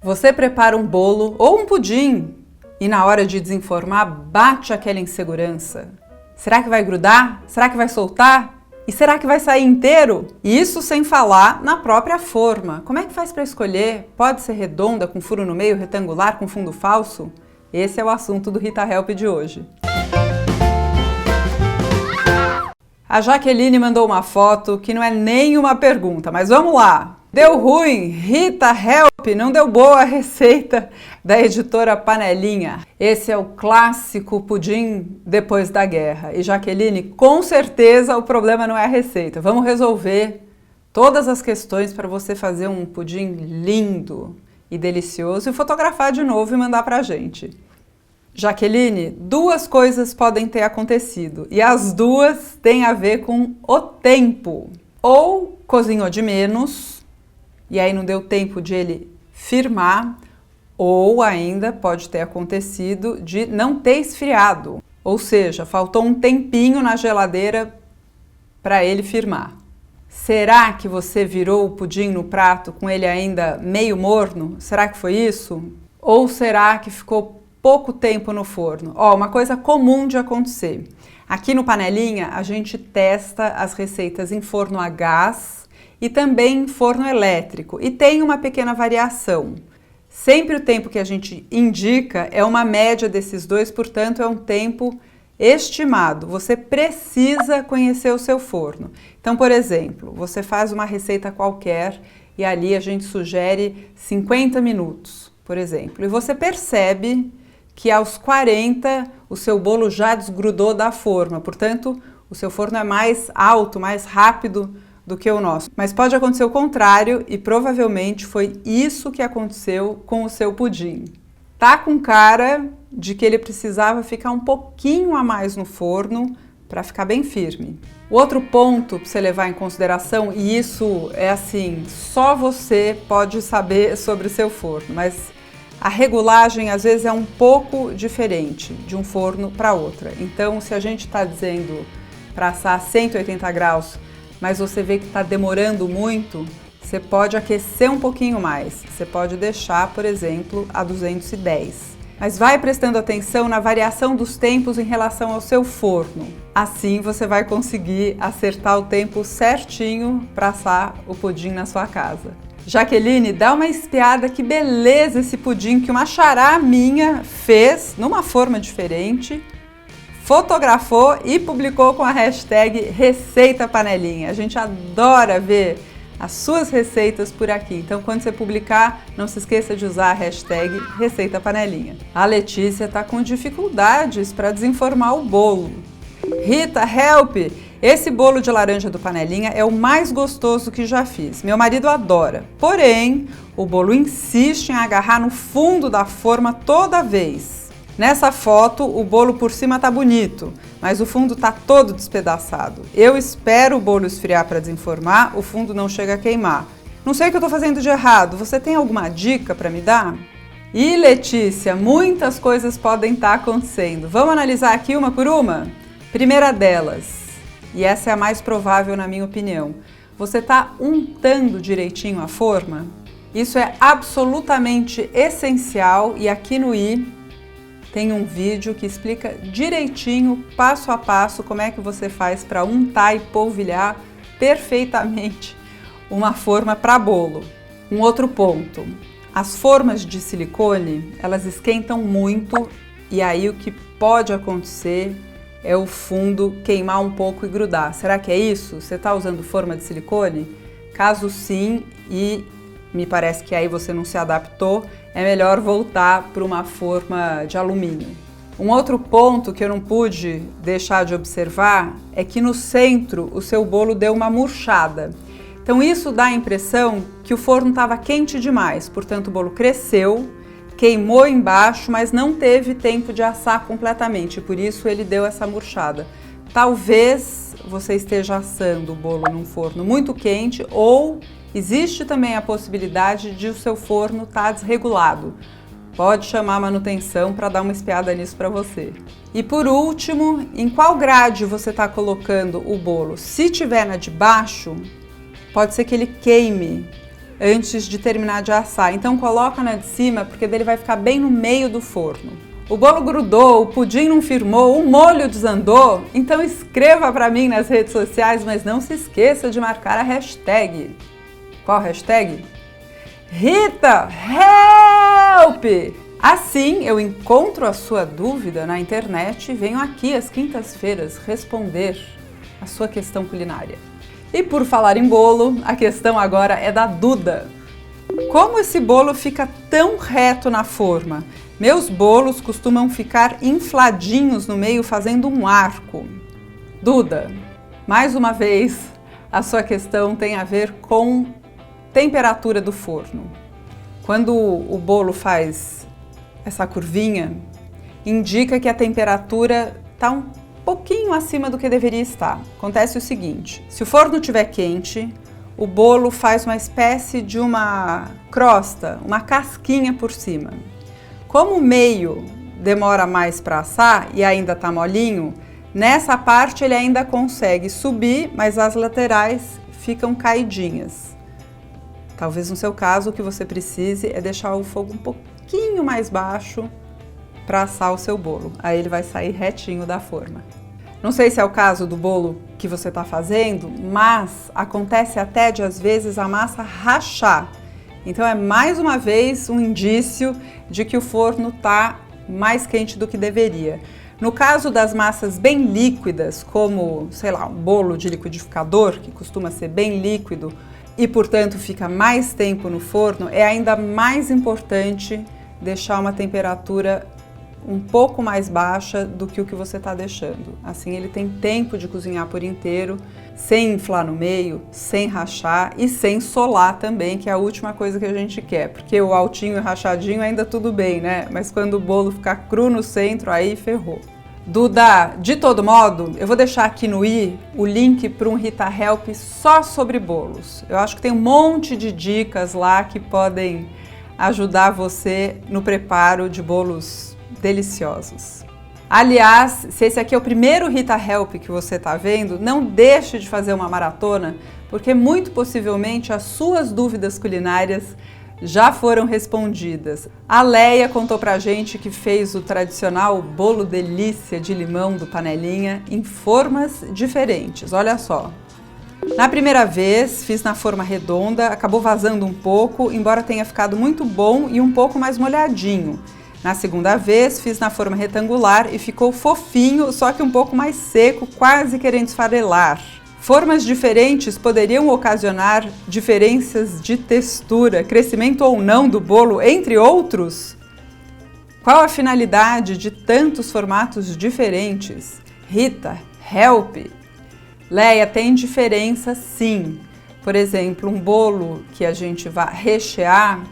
Você prepara um bolo ou um pudim e na hora de desenformar bate aquela insegurança. Será que vai grudar? Será que vai soltar? E será que vai sair inteiro? Isso sem falar na própria forma. Como é que faz para escolher? Pode ser redonda, com furo no meio, retangular, com fundo falso? Esse é o assunto do Rita Help de hoje. A Jaqueline mandou uma foto que não é nem uma pergunta, mas vamos lá! Deu ruim, Rita Help, não deu boa a receita da editora Panelinha. Esse é o clássico pudim depois da guerra. E Jaqueline, com certeza o problema não é a receita. Vamos resolver todas as questões para você fazer um pudim lindo e delicioso e fotografar de novo e mandar pra gente. Jaqueline, duas coisas podem ter acontecido e as duas têm a ver com o tempo. Ou cozinhou de menos e aí não deu tempo de ele firmar, ou ainda pode ter acontecido de não ter esfriado, ou seja, faltou um tempinho na geladeira para ele firmar. Será que você virou o pudim no prato com ele ainda meio morno? Será que foi isso? Ou será que ficou pouco tempo no forno? Uma coisa comum de acontecer. Aqui no Panelinha a gente testa as receitas em forno a gás e também em forno elétrico, e tem uma pequena variação. Sempre o tempo que a gente indica é uma média desses dois, portanto é um tempo estimado. Você precisa conhecer o seu forno. Então, por exemplo, você faz uma receita qualquer e ali a gente sugere 50 minutos, por exemplo, e você percebe que aos 40 o seu bolo já desgrudou da forma, portanto o seu forno é mais alto, mais rápido do que o nosso. Mas pode acontecer o contrário e provavelmente foi isso que aconteceu com o seu pudim. Tá com cara de que ele precisava ficar um pouquinho a mais no forno para ficar bem firme. O outro ponto para você levar em consideração, e isso é assim, só você pode saber sobre o seu forno, mas a regulagem às vezes é um pouco diferente de um forno para outra. Então, se a gente está dizendo para assar a 180 graus, mas você vê que está demorando muito, você pode aquecer um pouquinho mais. Você pode deixar, por exemplo, a 210. Mas vai prestando atenção na variação dos tempos em relação ao seu forno. Assim você vai conseguir acertar o tempo certinho para assar o pudim na sua casa. Jaqueline, dá uma espiada, que beleza esse pudim que uma xará minha fez numa forma diferente, fotografou e publicou com a hashtag Receita Panelinha. A gente adora ver as suas receitas por aqui. Então, quando você publicar, não se esqueça de usar a hashtag Receita Panelinha. A Letícia está com dificuldades para desenformar o bolo. Rita, help! Esse bolo de laranja do Panelinha é o mais gostoso que já fiz. Meu marido adora. Porém, o bolo insiste em agarrar no fundo da forma toda vez. Nessa foto, o bolo por cima tá bonito, mas o fundo tá todo despedaçado. Eu espero o bolo esfriar para desenformar, o fundo não chega a queimar. Não sei o que eu tô fazendo de errado, você tem alguma dica para me dar? E Letícia, muitas coisas podem estar acontecendo. Vamos analisar aqui uma por uma? Primeira delas, e essa é a mais provável na minha opinião, você tá untando direitinho a forma? Isso é absolutamente essencial e aqui no i tem um vídeo que explica direitinho, passo a passo, como é que você faz para untar e polvilhar perfeitamente uma forma para bolo. Um outro ponto, as formas de silicone, elas esquentam muito e aí o que pode acontecer é o fundo queimar um pouco e grudar. Será que é isso? Você está usando forma de silicone? Caso sim, e me parece que aí você não se adaptou, é melhor voltar para uma forma de alumínio. Um outro ponto que eu não pude deixar de observar é que no centro o seu bolo deu uma murchada. Então isso dá a impressão que o forno estava quente demais, portanto o bolo cresceu, queimou embaixo, mas não teve tempo de assar completamente, por isso ele deu essa murchada. Talvez você esteja assando o bolo num forno muito quente ou existe também a possibilidade de o seu forno estar desregulado. Pode chamar a manutenção para dar uma espiada nisso para você. E por último, em qual grade você está colocando o bolo? Se tiver na de baixo, pode ser que ele queime antes de terminar de assar. Então coloca na de cima, porque dele vai ficar bem no meio do forno. O bolo grudou, o pudim não firmou, o molho desandou? Então escreva para mim nas redes sociais, mas não se esqueça de marcar a hashtag. Qual hashtag? Rita Help! Assim eu encontro a sua dúvida na internet e venho aqui às quintas-feiras responder a sua questão culinária. E por falar em bolo, a questão agora é da Duda. Como esse bolo fica tão reto na forma? Meus bolos costumam ficar infladinhos no meio, fazendo um arco. Duda, mais uma vez, a sua questão tem a ver com temperatura do forno. Quando o bolo faz essa curvinha, indica que a temperatura está um pouquinho acima do que deveria estar. Acontece o seguinte, se o forno estiver quente, o bolo faz uma espécie de uma crosta, uma casquinha por cima. Como o meio demora mais para assar e ainda está molinho, nessa parte ele ainda consegue subir, mas as laterais ficam caidinhas. Talvez no seu caso o que você precise é deixar o fogo um pouquinho mais baixo para assar o seu bolo. Aí ele vai sair retinho da forma. Não sei se é o caso do bolo que você está fazendo, mas acontece até de às vezes a massa rachar. Então é mais uma vez um indício de que o forno está mais quente do que deveria. No caso das massas bem líquidas, como, sei lá, um bolo de liquidificador, que costuma ser bem líquido e, portanto, fica mais tempo no forno, é ainda mais importante deixar uma temperatura um pouco mais baixa do que o que você está deixando. Assim ele tem tempo de cozinhar por inteiro, sem inflar no meio, sem rachar e sem solar também, que é a última coisa que a gente quer, porque o altinho e rachadinho ainda tudo bem, né? Mas quando o bolo ficar cru no centro, aí ferrou. Duda, de todo modo, eu vou deixar aqui no i o link para um Rita Help só sobre bolos. Eu acho que tem um monte de dicas lá que podem ajudar você no preparo de bolos deliciosos. Aliás, se esse aqui é o primeiro Rita Help que você está vendo, não deixe de fazer uma maratona, porque muito possivelmente as suas dúvidas culinárias já foram respondidas. A Leia contou pra gente que fez o tradicional bolo delícia de limão do Panelinha em formas diferentes, olha só. Na primeira vez, fiz na forma redonda, acabou vazando um pouco, embora tenha ficado muito bom e um pouco mais molhadinho. Na segunda vez, fiz na forma retangular e ficou fofinho, só que um pouco mais seco, quase querendo esfarelar. Formas diferentes poderiam ocasionar diferenças de textura, crescimento ou não do bolo, entre outros? Qual a finalidade de tantos formatos diferentes? Rita, help! Leia, tem diferença sim. Por exemplo, um bolo que a gente vai rechear,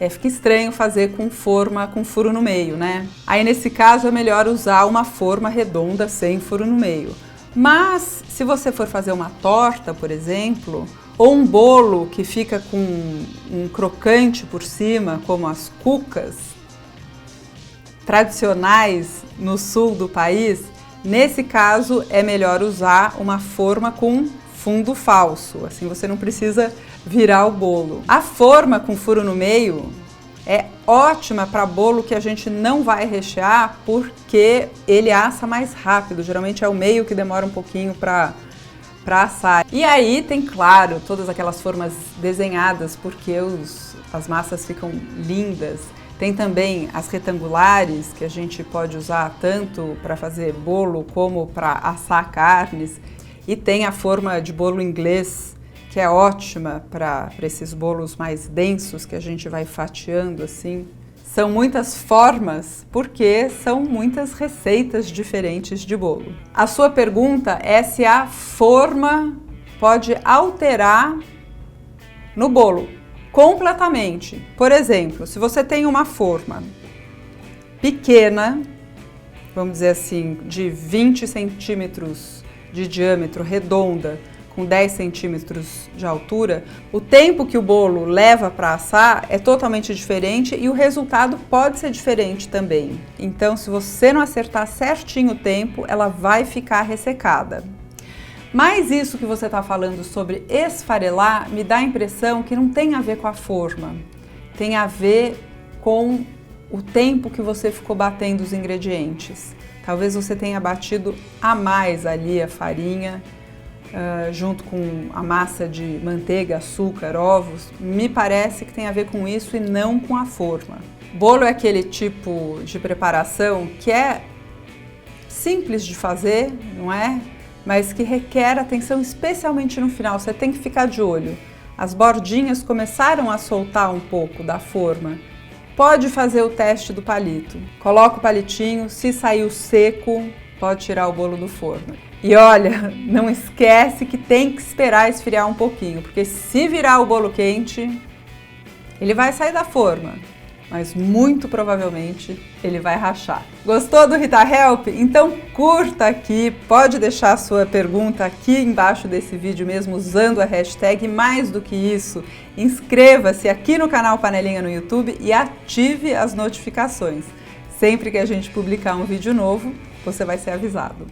fica estranho fazer com forma com furo no meio, né? Aí nesse caso é melhor usar uma forma redonda sem furo no meio. Mas se você for fazer uma torta, por exemplo, ou um bolo que fica com um crocante por cima, como as cucas tradicionais no sul do país, nesse caso é melhor usar uma forma com fundo falso, assim você não precisa virar o bolo. A forma com furo no meio é ótima para bolo que a gente não vai rechear porque ele assa mais rápido, geralmente é o meio que demora um pouquinho para assar. E aí tem, claro, todas aquelas formas desenhadas porque as massas ficam lindas. Tem também as retangulares que a gente pode usar tanto para fazer bolo como para assar carnes. E tem a forma de bolo inglês, que é ótima para esses bolos mais densos que a gente vai fatiando assim. São muitas formas porque são muitas receitas diferentes de bolo. A sua pergunta é se a forma pode alterar no bolo completamente. Por exemplo, se você tem uma forma pequena, vamos dizer assim, de 20 centímetros de diâmetro, redonda, com 10 centímetros de altura, o tempo que o bolo leva para assar é totalmente diferente e o resultado pode ser diferente também. Então, se você não acertar certinho o tempo, ela vai ficar ressecada. Mas isso que você está falando sobre esfarelar me dá a impressão que não tem a ver com a forma, tem a ver com o tempo que você ficou batendo os ingredientes. Talvez você tenha batido a mais ali a farinha, junto com a massa de manteiga, açúcar, ovos. Me parece que tem a ver com isso e não com a forma. Bolo é aquele tipo de preparação que é simples de fazer, não é? Mas que requer atenção, especialmente no final. Você tem que ficar de olho. As bordinhas começaram a soltar um pouco da forma. Pode fazer o teste do palito. Coloca o palitinho, se saiu seco, pode tirar o bolo do forno. E olha, não esquece que tem que esperar esfriar um pouquinho, porque se virar o bolo quente, ele vai sair da forma, mas muito provavelmente ele vai rachar. Gostou do Rita Help? Então curta aqui, pode deixar a sua pergunta aqui embaixo desse vídeo mesmo usando a hashtag. Mais do que isso, inscreva-se aqui no canal Panelinha no YouTube e ative as notificações. Sempre que a gente publicar um vídeo novo, você vai ser avisado.